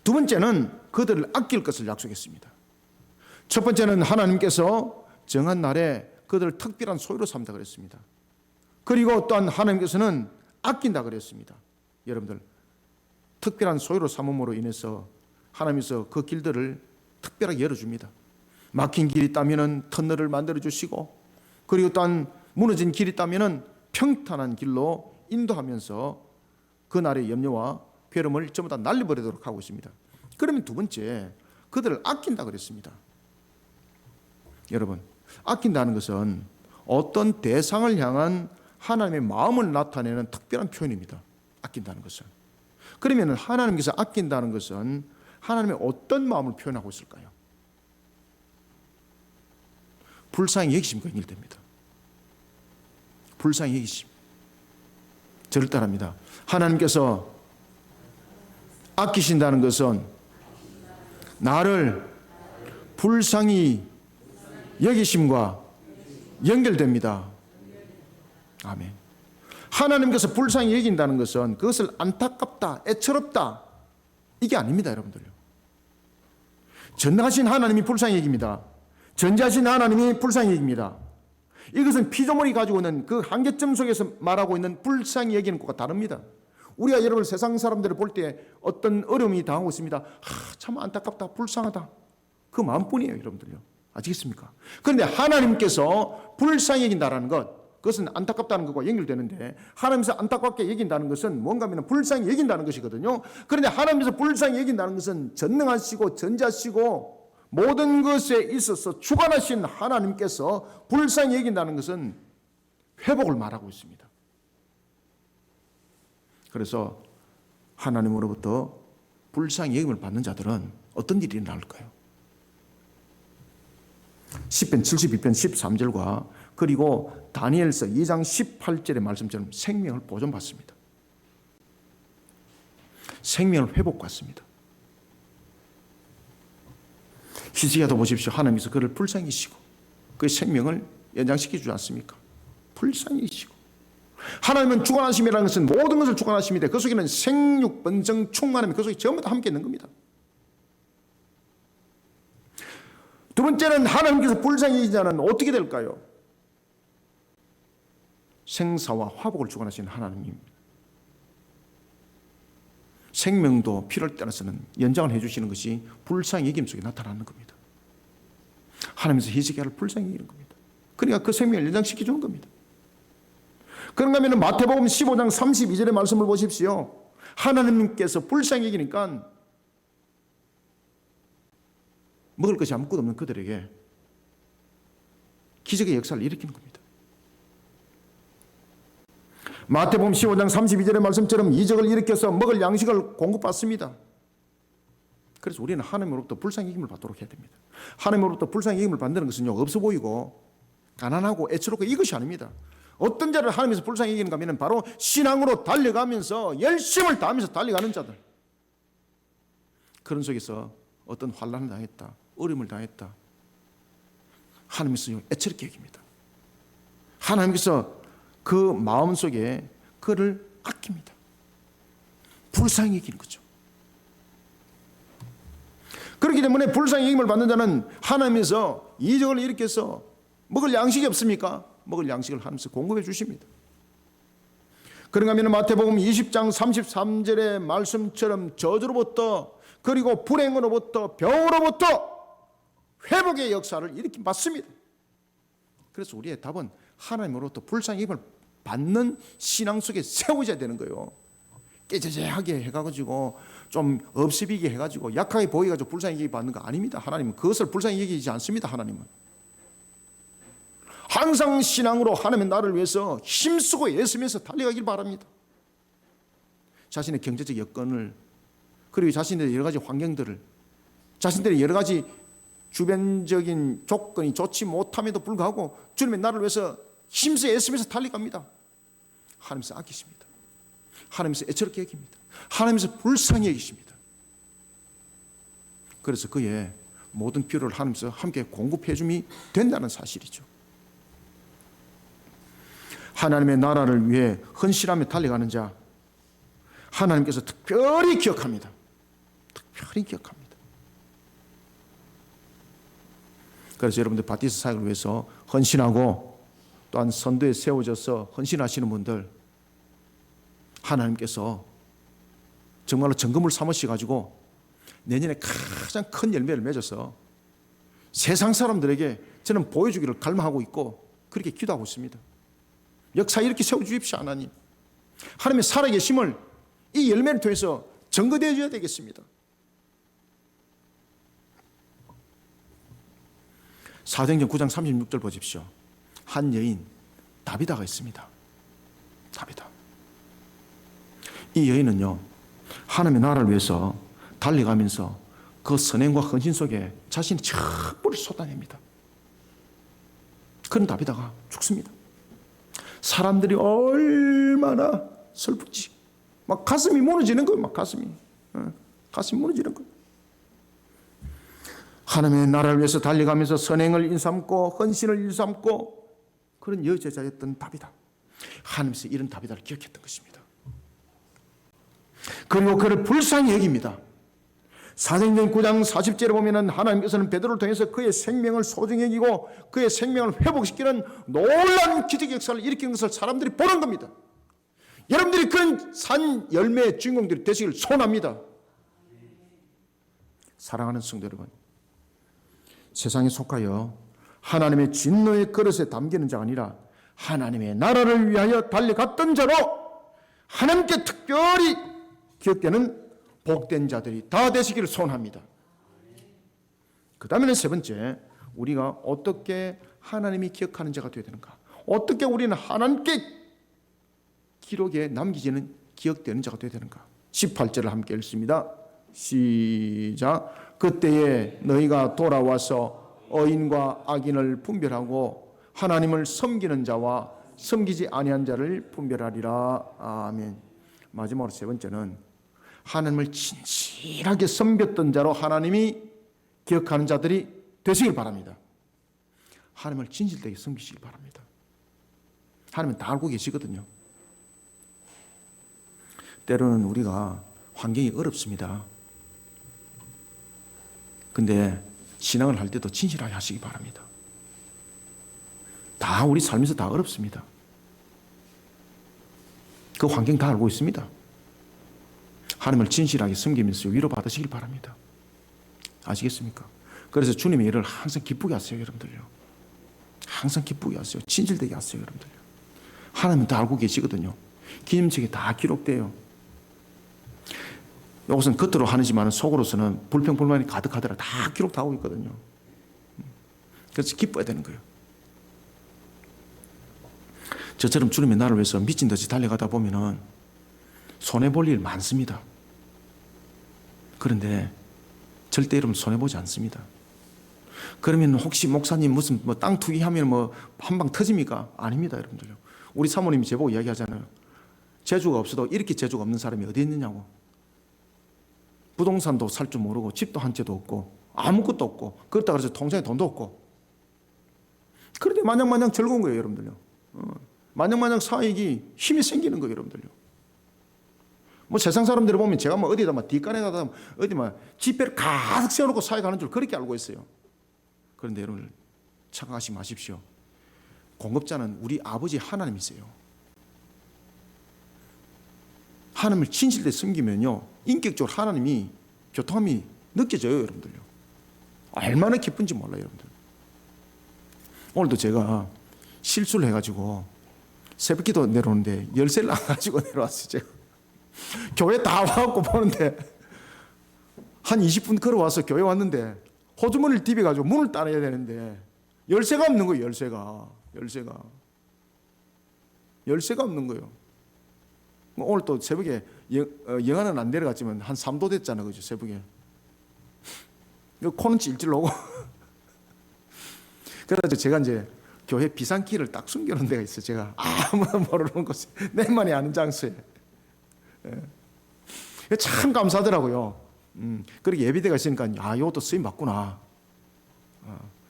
두 번째는 그들을 아낄 것을 약속했습니다. 첫 번째는 하나님께서 정한 날에 그들을 특별한 소유로 삼다 그랬습니다. 그리고 또한 하나님께서는 아낀다 그랬습니다. 여러분들, 특별한 소유로 삼음으로 인해서 하나님께서 그 길들을 특별하게 열어줍니다. 막힌 길이 있다면 터널을 만들어주시고, 그리고 또한 무너진 길이 있다면 평탄한 길로 인도하면서 그날의 염려와 괴로움을 전부 다 날려버리도록 하고 있습니다. 그러면 두 번째, 그들을 아낀다 그랬습니다. 여러분, 아낀다는 것은 어떤 대상을 향한 하나님의 마음을 나타내는 특별한 표현입니다. 아낀다는 것은. 그러면 하나님께서 아낀다는 것은 하나님의 어떤 마음을 표현하고 있을까요? 불쌍히 여기심과 연결됩니다. 불쌍히 여기심. 저를 따릅니다. 하나님께서 아끼신다는 것은 나를 불쌍히 여기심과 연결됩니다. 아멘. 하나님께서 불쌍히 여긴다는 것은 그것을 안타깝다, 애처롭다, 이게 아닙니다, 여러분들요. 전능하신 하나님이 불쌍히 여깁니다. 전지하신 하나님이 불쌍히 여깁니다. 이것은 피조물이 가지고 있는 그 한계점 속에서 말하고 있는 불쌍히 여기는 것과 다릅니다. 우리가 여러분 세상 사람들을 볼 때 어떤 어려움이 당하고 있습니다. 참 안타깝다, 불쌍하다, 그 마음뿐이에요, 여러분들요. 아시겠습니까? 그런데 하나님께서 불쌍히 여긴다라는 것, 그것은 안타깝다는 것과 연결되는데, 하나님께서 안타깝게 여긴다는 것은 뭔가 하면 불쌍히 여긴다는 것이거든요. 그런데 하나님께서 불쌍히 여긴다는 것은 전능하시고 전지하시고 모든 것에 있어서 주관하신 하나님께서 불쌍히 여긴다는 것은 회복을 말하고 있습니다. 그래서 하나님으로부터 불쌍히 여김을 받는 자들은 어떤 일이 나올까요? 10편 72편 13절과 그리고 다니엘서 2장 18절의 말씀처럼 생명을 보존받습니다. 생명을 회복받습니다. 히스기야도 보십시오. 하나님께서 그를 불쌍히 여기시고 그의 생명을 연장시켜 주지 않습니까? 불쌍히 여기시고. 하나님은 주관하심이라는 것은 모든 것을 주관하십니다. 그 속에는 생육, 번성, 충만함이 그 속에 전부 다 함께 있는 겁니다. 두 번째는 하나님께서 불쌍히 여긴 자는 어떻게 될까요? 생사와 화복을 주관하시는 하나님입니다. 생명도 필요할 따라서는 연장을 해주시는 것이 불쌍히 여김 속에 나타나는 겁니다. 하나님께서 히스기야를 불쌍히 여기는 겁니다. 그러니까 그 생명을 연장시켜주는 겁니다. 그런가 하면 마태복음 15장 32절의 말씀을 보십시오. 하나님께서 불쌍히 여기니까 먹을 것이 아무것도 없는 그들에게 기적의 역사를 일으키는 겁니다. 마태복음 15장 32절의 말씀처럼 이적을 일으켜서 먹을 양식을 공급받습니다. 그래서 우리는 하나님으로부터 불쌍히 여김을 받도록 해야 됩니다. 하나님으로부터 불쌍히 여김을 받는 것은요, 없어 보이고 가난하고 애처롭고 이것이 아닙니다. 어떤 자를 하나님께서 불쌍히 여기는가 하면 바로 신앙으로 달려가면서 열심을 다하면서 달려가는 자들. 그런 속에서 어떤 환난을 당했다, 어려움을 당했다, 하나님께서 애처롭게 여깁니다. 하나님께서 그 마음속에 그를 아낍니다. 불쌍히 여기는 거죠. 그렇기 때문에 불쌍히 여김을 받는 자는 하나님에서 이적을 일으켜서 먹을 양식이 없습니까? 먹을 양식을 하나님께서 공급해 주십니다. 그런가 하면 마태복음 20장 33절의 말씀처럼 저주로부터 그리고 불행으로부터 병으로부터 회복의 역사를 일으켜 받습니다. 그래서 우리의 답은 하나님으로부터 불쌍히 여김을 받는 신앙 속에 세워져야 되는 거예요. 깨재재하게 해가지고 좀 없이비게 해가지고 약하게 보여가지고 불쌍히 여김 받는 거 아닙니다. 하나님은 그것을 불쌍히 여기지 않습니다. 하나님은 항상 신앙으로 하나님의 나라를 위해서 힘쓰고 애쓰면서 달려가길 바랍니다. 자신의 경제적 여건을 그리고 자신의 여러 가지 환경들을 자신들의 여러 가지 주변적인 조건이 좋지 못함에도 불구하고 주님의 나라를 위해서 힘써 애쓰면서 달려갑니다. 하나님께서 아끼십니다. 하나님께서 애처롭게 여깁니다. 하나님께서 불쌍히 여기십니다. 그래서 그의 모든 필요를 하나님께서 함께 공급해 줌이 된다는 사실이죠. 하나님의 나라를 위해 헌신하며 달려가는 자 하나님께서 특별히 기억합니다. 특별히 기억합니다. 그래서 여러분들 바티스트 사역을 위해서 헌신하고 또한 선도에 세워져서 헌신하시는 분들 하나님께서 정말로 정금을 삼으셔가지고 내년에 가장 큰 열매를 맺어서 세상 사람들에게 저는 보여주기를 갈망하고 있고 그렇게 기도하고 있습니다. 역사 이렇게 세워주십시오. 하나님 하나님의 살아계심을 이 열매를 통해서 증거되어 줘야 되겠습니다. 사도행전 9장 36절 보십시오. 한 여인 다비다가 있습니다. 다비다. 이 여인은요 하나님의 나라를 위해서 달려가면서 그 선행과 헌신 속에 자신의 전부를 쏟아냅니다. 그런 다비다가 죽습니다. 사람들이 얼마나 슬프지. 막 가슴이 무너지는 거예요. 막 가슴이 무너지는 거예요. 하나님의 나라를 위해서 달려가면서 선행을 일삼고 헌신을 일삼고 그런 여제자였던 다비다. 하나님께서 이런 다비다를 기억했던 것입니다. 그리고 그를 불쌍히 여깁니다. 사도행전 9장 40절에 보면은 하나님께서는 베드로를 통해서 그의 생명을 소중히 여기고 그의 생명을 회복시키는 놀라운 기적 역사를 일으킨 것을 사람들이 보는 겁니다. 여러분들이 그런 산 열매의 주인공들이 되시길 소원합니다. 사랑하는 성도 여러분, 세상에 속하여 하나님의 진노의 그릇에 담기는 자가 아니라 하나님의 나라를 위하여 달려갔던 자로 하나님께 특별히 기억되는 복된 자들이 다 되시기를 소원합니다. 그 다음에는 세 번째, 우리가 어떻게 하나님이 기억하는 자가 되어야 되는가? 어떻게 우리는 하나님께 기록에 남기지는 기억되는 자가 되어야 되는가? 18절을 함께 읽습니다. 시작. 그때에 너희가 돌아와서 어인과 악인을 분별하고 하나님을 섬기는 자와 섬기지 아니한 자를 분별하리라. 아멘. 마지막으로 세 번째는 하나님을 진실하게 섬겼던 자로 하나님이 기억하는 자들이 되시길 바랍니다. 하나님을 진실되게 섬기시길 바랍니다. 하나님은 다 알고 계시거든요. 때로는 우리가 환경이 어렵습니다. 근데 신앙을 할 때도 진실하게 하시기 바랍니다. 다 우리 삶에서 다 어렵습니다. 그 환경 다 알고 있습니다. 하나님을 진실하게 섬기면서 위로받으시길 바랍니다. 아시겠습니까? 그래서 주님의 일을 항상 기쁘게 하세요. 여러분들요. 항상 기쁘게 하세요. 진실되게 하세요. 여러분들요. 하나님은 다 알고 계시거든요. 기념책에 다 기록돼요. 이것은 겉으로 하지만 속으로서는 불평불만이 가득하더라. 다 기록 다 하고 있거든요. 그래서 기뻐야 되는 거예요. 저처럼 주님의 나라를 위해서 미친 듯이 달려가다 보면은 손해볼 일 많습니다. 그런데 절대 여러분 손해보지 않습니다. 그러면 혹시 목사님 무슨 땅 투기하면 한 방 터집니까? 아닙니다, 여러분들요. 우리 사모님이 제보고 이야기하잖아요. 재주가 없어도 이렇게 재주가 없는 사람이 어디 있느냐고. 부동산도 살 줄 모르고 집도 한 채도 없고 아무것도 없고 그렇다 그래서 통장에 돈도 없고 그런데 마냥 즐거운 거예요, 여러분들요. 마냥 사익이 힘이 생기는 거예요, 여러분들요. 뭐 세상 사람들을 보면 제가 뭐 어디다 막 뒷간에다가 어디 막 지폐를 가득 세워놓고 사회 가는 줄 그렇게 알고 있어요. 그런데 여러분 착각하지 마십시오. 공급자는 우리 아버지 하나님이세요. 하나님을 진실되게 섬기면요, 인격적으로 하나님이 교통함이 느껴져요, 여러분들요. 얼마나 기쁜지 몰라요, 여러분들. 오늘도 제가 실수를 해가지고 새벽기도 내려오는데 열쇠를 안 가지고 내려왔어요. 제가 교회 다 와갖고 보는데 한 20분 걸어와서 교회 왔는데 호주머니를 디벼가지고 문을 따내야 되는데 열쇠가 없는 거예요. 열쇠가 없는 거예요. 오늘 또 새벽에 영하는 안 내려갔지만 한 3도 됐잖아, 그죠? 새벽에 코는 찔찔 오고 그래서 제가 이제 교회 비상키를 딱 숨겨놓은 데가 있어요. 제가 아무도 모르는 곳에, 내만이 아는 장소에. 참 감사하더라고요. 그렇게 예비대가 있으니까 이것도 쓰임 받구나.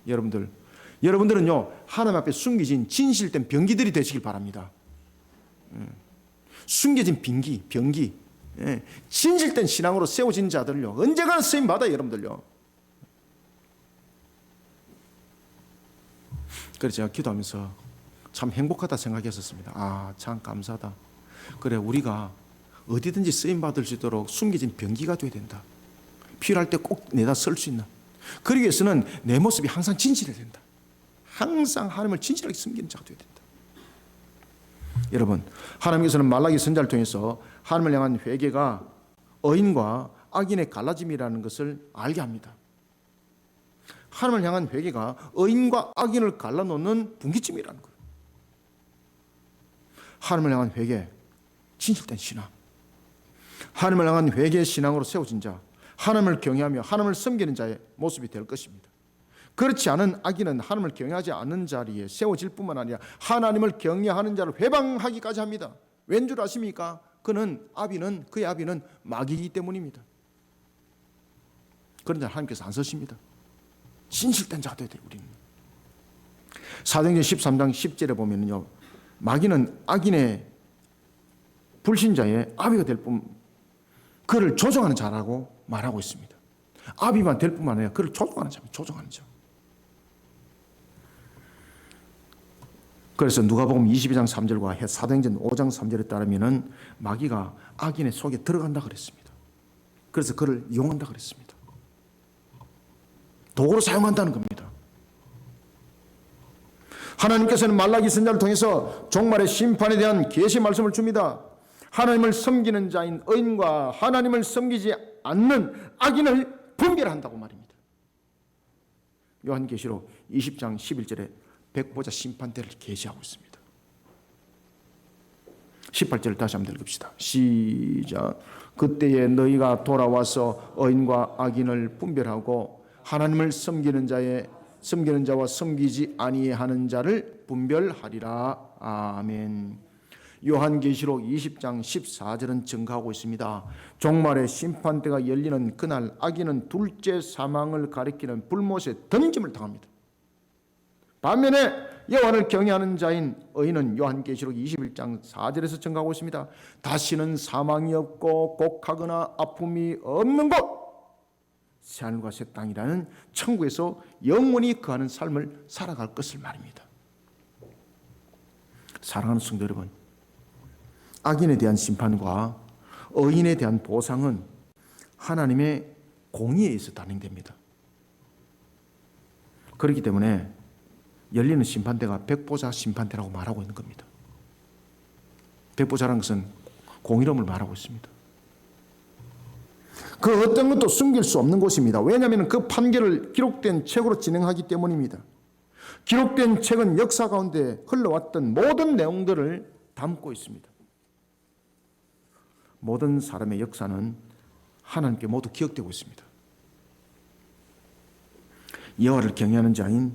여러분들은요, 하나님 앞에 숨겨진 진실된 병기들이 되시길 바랍니다. 숨겨진 병기, 진실된 신앙으로 세워진 자들요, 언제가나 쓰임 받아요, 여러분들요. 그래서 제가 기도하면서 참 행복하다 생각했었습니다. 참 감사하다. 그래, 우리가 어디든지 쓰임 받을 수 있도록 숨겨진 병기가 돼야 된다. 필요할 때 꼭 내다 쓸 수 있는. 그러기 위해서는 내 모습이 항상 진실해야 된다. 항상 하나님을 진실하게 숨기는 자가 되어야 된다. 여러분, 하나님께서는 말라기 선지자를 통해서 하나님을 향한 회개가 의인과 악인의 갈라짐이라는 것을 알게 합니다. 하나님을 향한 회개가 의인과 악인을 갈라놓는 분기점이라는 거예요. 하나님을 향한 회개, 진실된 신앙, 하나님을 향한 회개의 신앙으로 세워진 자, 하나님을 경외하며 하나님을 섬기는 자의 모습이 될 것입니다. 그렇지 않은 악인은 하나님을 경외하지 않는 자리에 세워질 뿐만 아니라 하나님을 경외하는 자를 회방하기까지 합니다. 왠 줄 아십니까? 그의 아비는 마귀이기 때문입니다. 그런 자 하나님께서 안 쓰십니다. 진실된 자가 되어야 돼요, 우리는. 사도행전 13장 10절에 보면요, 마귀는 악인의 불신자의 아비가 될 뿐, 그를 조종하는 자라고 말하고 있습니다. 아비만 될 뿐만 아니라 그를 조종하는 자입니다. 조종하는 자. 그래서 누가복음 22장 3절과 사도행전 5장 3절에 따르면은 마귀가 악인의 속에 들어간다 그랬습니다. 그래서 그를 이용한다 그랬습니다. 도구로 사용한다는 겁니다. 하나님께서는 말라기 선지자를 통해서 종말의 심판에 대한 계시 말씀을 줍니다. 하나님을 섬기는 자인 의인과 하나님을 섬기지 않는 악인을 분별한다고 말입니다. 요한계시록 20장 11절에 백보자 심판대를 계시하고 있습니다. 18절을 다시 한번 읽읍시다. 시작. 그때에 너희가 돌아와서 의인과 악인을 분별하고 하나님을 섬기는 자와 섬기지 아니하는 자를 분별하리라. 아멘. 요한계시록 20장 14절은 증가하고 있습니다. 종말의 심판대가 열리는 그날 악인은 둘째 사망을 가리키는 불못에 던짐을 당합니다. 반면에 여호와를 경외하는 자인 의인은 요한계시록 21장 4절에서 증가하고 있습니다. 다시는 사망이 없고 곡하거나 아픔이 없는 곳, 새하늘과 새 땅이라는 천국에서 영원히 거하는 삶을 살아갈 것을 말입니다. 사랑하는 성도 여러분, 악인에 대한 심판과 의인에 대한 보상은 하나님의 공의에 의해서 단행됩니다. 그렇기 때문에 열리는 심판대가 백보자 심판대라고 말하고 있는 겁니다. 백보자라는 것은 공의로움을 말하고 있습니다. 그 어떤 것도 숨길 수 없는 곳입니다. 왜냐하면 그 판결을 기록된 책으로 진행하기 때문입니다. 기록된 책은 역사 가운데 흘러왔던 모든 내용들을 담고 있습니다. 모든 사람의 역사는 하나님께 모두 기억되고 있습니다. 여호와를 경외하는 자인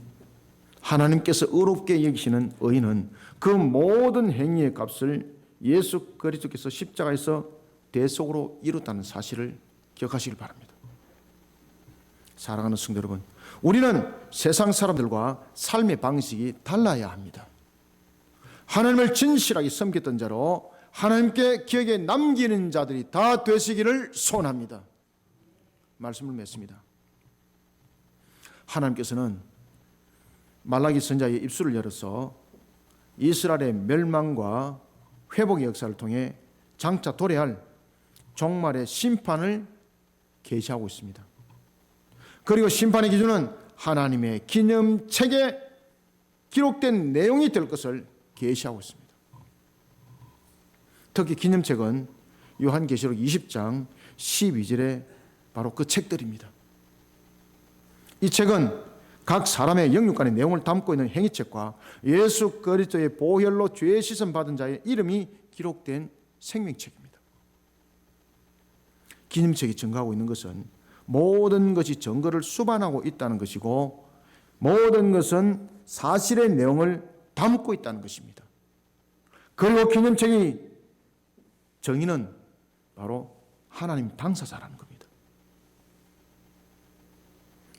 하나님께서 의롭게 여기시는 의인은 그 모든 행위의 값을 예수 그리스도께서 십자가에서 대속으로 이뤘다는 사실을 기억하시길 바랍니다. 사랑하는 성도 여러분, 우리는 세상 사람들과 삶의 방식이 달라야 합니다. 하나님을 진실하게 섬겼던 자로 하나님께 기억에 남기는 자들이 다 되시기를 소원합니다. 말씀을 맺습니다. 하나님께서는 말라기 선지자의 입술을 열어서 이스라엘의 멸망과 회복의 역사를 통해 장차 도래할 종말의 심판을 계시하고 있습니다. 그리고 심판의 기준은 하나님의 기념책에 기록된 내용이 될 것을 계시하고 있습니다. 특히 기념책은 요한계시록 20장 12절에 바로 그 책들입니다. 이 책은 각 사람의 영육간의 내용을 담고 있는 행위책과 예수 그리스도의 보혈로 죄 씻음 받은 자의 이름이 기록된 생명책입니다. 기념책이 증거하고 있는 것은 모든 것이 증거를 수반하고 있다는 것이고 모든 것은 사실의 내용을 담고 있다는 것입니다. 그리고 기념책이 정의는 바로 하나님 당사자라는 겁니다.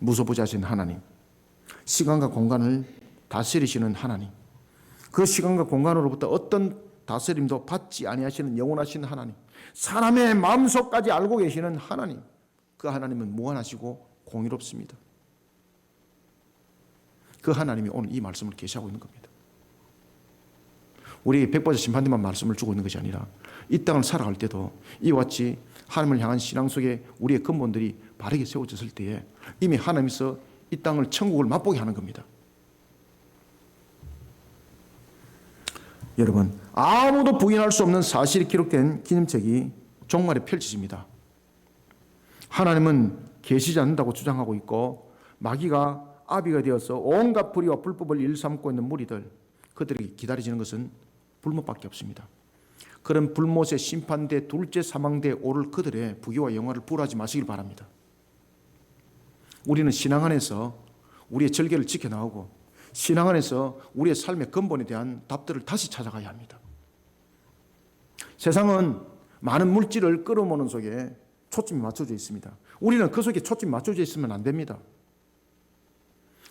무소부자신 하나님, 시간과 공간을 다스리시는 하나님, 그 시간과 공간으로부터 어떤 다스림도 받지 아니하시는 영원하신 하나님, 사람의 마음속까지 알고 계시는 하나님, 그 하나님은 무한하시고 공의롭습니다. 그 하나님이 오늘 이 말씀을 계시하고 있는 겁니다. 우리 백보자 심판대만 말씀을 주고 있는 것이 아니라 이 땅을 살아갈 때도 이와 같이 하나님을 향한 신앙 속에 우리의 근본들이 바르게 세워졌을 때에 이미 하나님께서 이 땅을 천국을 맛보게 하는 겁니다. 여러분, 아무도 부인할 수 없는 사실이 기록된 기념책이 종말에 펼쳐집니다. 하나님은 계시지 않는다고 주장하고 있고 마귀가 아비가 되어서 온갖 불의와 불법을 일삼고 있는 무리들, 그들에게 기다려지는 것은 불못밖에 없습니다. 그런 불못의 심판대 둘째 사망대에 오를 그들의 부귀와 영화를 부러하지 마시길 바랍니다. 우리는 신앙 안에서 우리의 절개를 지켜나가고 신앙 안에서 우리의 삶의 근본에 대한 답들을 다시 찾아가야 합니다. 세상은 많은 물질을 끌어모는 속에 초점이 맞춰져 있습니다. 우리는 그 속에 초점이 맞춰져 있으면 안 됩니다.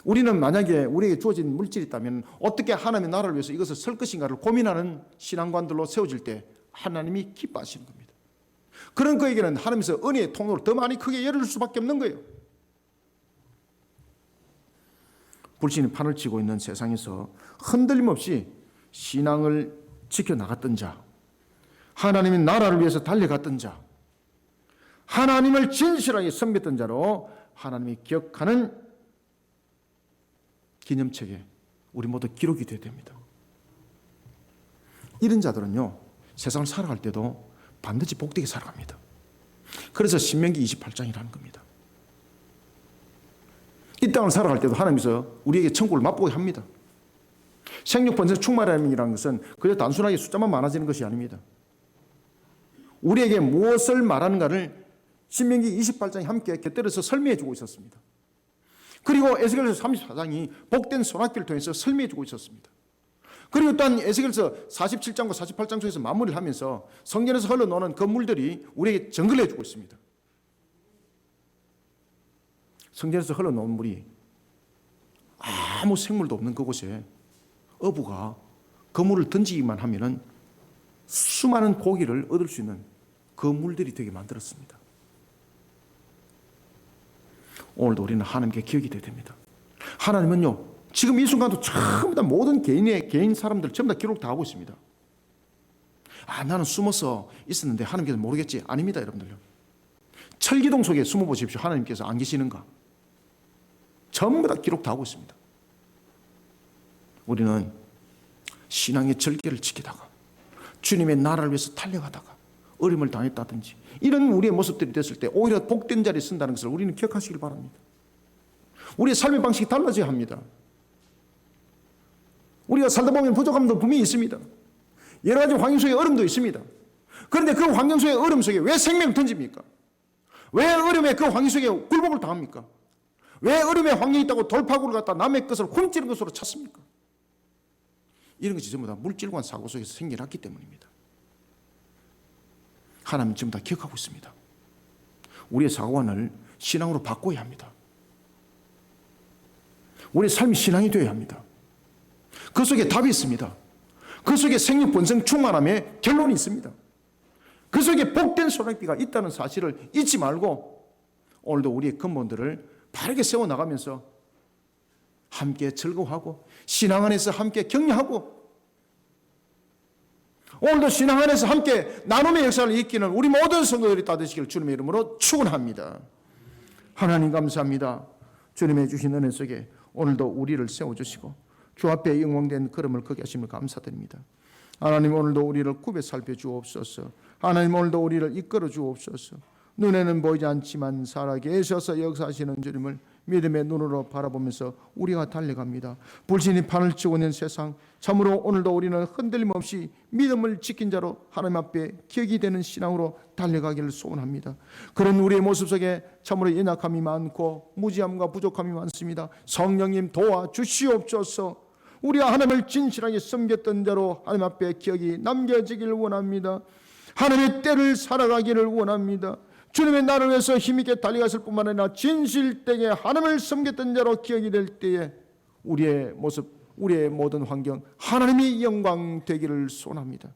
우리는 만약에 우리에게 주어진 물질이 있다면 어떻게 하나님의 나라를 위해서 이것을 쓸 것인가를 고민하는 신앙관들로 세워질 때 하나님이 기뻐하시는 겁니다. 그런 그에게는 하나님께서 은혜의 통로를 더 많이 크게 열어줄 수밖에 없는 거예요. 불신이 판을 치고 있는 세상에서 흔들림 없이 신앙을 지켜나갔던 자, 하나님의 나라를 위해서 달려갔던 자, 하나님을 진실하게 섬겼던 자로 하나님이 기억하는 기념책에 우리 모두 기록이 되어야 됩니다. 이런 자들은요, 세상을 살아갈 때도 반드시 복되게 살아갑니다. 그래서 신명기 28장이라는 겁니다. 이 땅을 살아갈 때도 하나님께서 우리에게 천국을 맛보게 합니다. 생육 번성 충만함이라는 것은 그저 단순하게 숫자만 많아지는 것이 아닙니다. 우리에게 무엇을 말하는가를 신명기 28장이 함께 곁들여서 설명해 주고 있었습니다. 그리고 에스겔서 34장이 복된 소낙비를 통해서 설명해 주고 있었습니다. 그리고 또한 에스겔서 47장과 48장 쪽에서 마무리를 하면서 성전에서 흘러나오는 그 물들이 우리에게 증거를 해주고 있습니다. 성전에서 흘러나온 물이 아무 생물도 없는 그곳에 어부가 그 물을 던지기만 하면은 수많은 고기를 얻을 수 있는 그 물들이 되게 만들었습니다. 오늘도 우리는 하나님께 기억이 되어야 됩니다. 하나님은요, 지금 이 순간도 전부 다 모든 개인 사람들 전부 다 기록 다 하고 있습니다. 나는 숨어서 있었는데 하나님께서 모르겠지. 아닙니다, 여러분들요. 철기동 속에 숨어 보십시오. 하나님께서 안 계시는가? 전부 다 기록 다 하고 있습니다. 우리는 신앙의 절개를 지키다가 주님의 나라를 위해서 달려가다가 어려움을 당했다든지 이런 우리의 모습들이 됐을 때 오히려 복된 자리에 쓴다는 것을 우리는 기억하시길 바랍니다. 우리의 삶의 방식이 달라져야 합니다. 우리가 살다 보면 부족함도 분명히 있습니다. 여러 가지 환경 속에 어려움도 있습니다. 그런데 그 환경 속의 어려움 속에 왜 생명을 던집니까? 왜 어려움의 그 환경 속에 굴복을 당합니까? 왜 어려움의 환경이 있다고 돌파구를 갖다 남의 것을 훔치는 것으로 찾습니까? 이런 것이 전부 다 물질관 사고 속에서 생겨났기 때문입니다. 하나님은 전부 다 기억하고 있습니다. 우리의 사고관을 신앙으로 바꿔야 합니다. 우리의 삶이 신앙이 되어야 합니다. 그 속에 답이 있습니다. 그 속에 생명 본성 충만함의 결론이 있습니다. 그 속에 복된 소낙비가 있다는 사실을 잊지 말고 오늘도 우리의 근본들을 바르게 세워나가면서 함께 즐거워하고 신앙 안에서 함께 격려하고 오늘도 신앙 안에서 함께 나눔의 역사를 이끄는 우리 모든 성도들이 다 되시길 주님의 이름으로 축원합니다. 하나님 감사합니다. 주님의 주신 은혜 속에 오늘도 우리를 세워주시고 주 앞에 영광된 걸음을 걷게 하심을 감사드립니다. 하나님 오늘도 우리를 굽에 살펴주옵소서. 하나님 오늘도 우리를 이끌어 주옵소서. 눈에는 보이지 않지만 살아계셔서 역사하시는 주님을 믿음의 눈으로 바라보면서 우리가 달려갑니다. 불신이 판을 치고 있는 세상, 참으로 오늘도 우리는 흔들림 없이 믿음을 지킨 자로 하나님 앞에 기억이 되는 신앙으로 달려가기를 소원합니다. 그런 우리의 모습 속에 참으로 연약함이 많고 무지함과 부족함이 많습니다. 성령님 도와주시옵소서. 우리가 하나님을 진실하게 섬겼던 자로 하나님 앞에 기억이 남겨지기를 원합니다. 하나님의 때를 살아가기를 원합니다. 주님의 나를 위해서 힘있게 달려갔을 뿐만 아니라 진실되게 하나님을 섬겼던 자로 기억이 될 때에 우리의 모습, 우리의 모든 환경 하나님이 영광 되기를 소원합니다.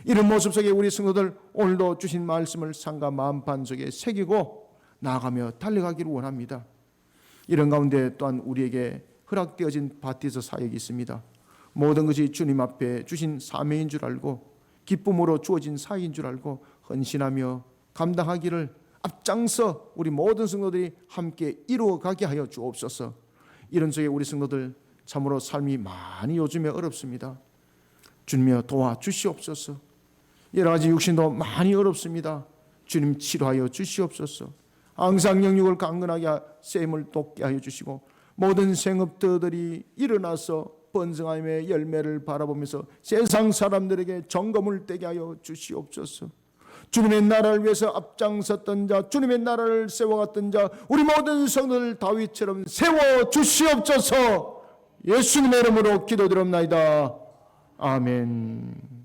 이런 모습 속에 우리 성도들 오늘도 주신 말씀을 상과 마음판 속에 새기고 나아가며 달려가기를 원합니다. 이런 가운데 또한 우리에게 허락되어진 바티스 사역이 있습니다. 모든 것이 주님 앞에 주신 사명인 줄 알고 기쁨으로 주어진 사역인 줄 알고 헌신하며 감당하기를 앞장서 우리 모든 성도들이 함께 이루어가게 하여 주옵소서. 이런 속에 우리 성도들 참으로 삶이 많이 요즘에 어렵습니다. 주님이여 도와주시옵소서. 여러 가지 육신도 많이 어렵습니다. 주님 치료하여 주시옵소서. 항상 영육을 강건하게 셈을 돋게 하여 주시고 모든 생업들이 일어나서 번성함의 열매를 바라보면서 세상 사람들에게 점검을 떼게 하여 주시옵소서. 주님의 나라를 위해서 앞장섰던 자, 주님의 나라를 세워갔던 자, 우리 모든 성도들 다윗처럼 세워 주시옵소서. 예수님의 이름으로 기도드립나이다. 아멘.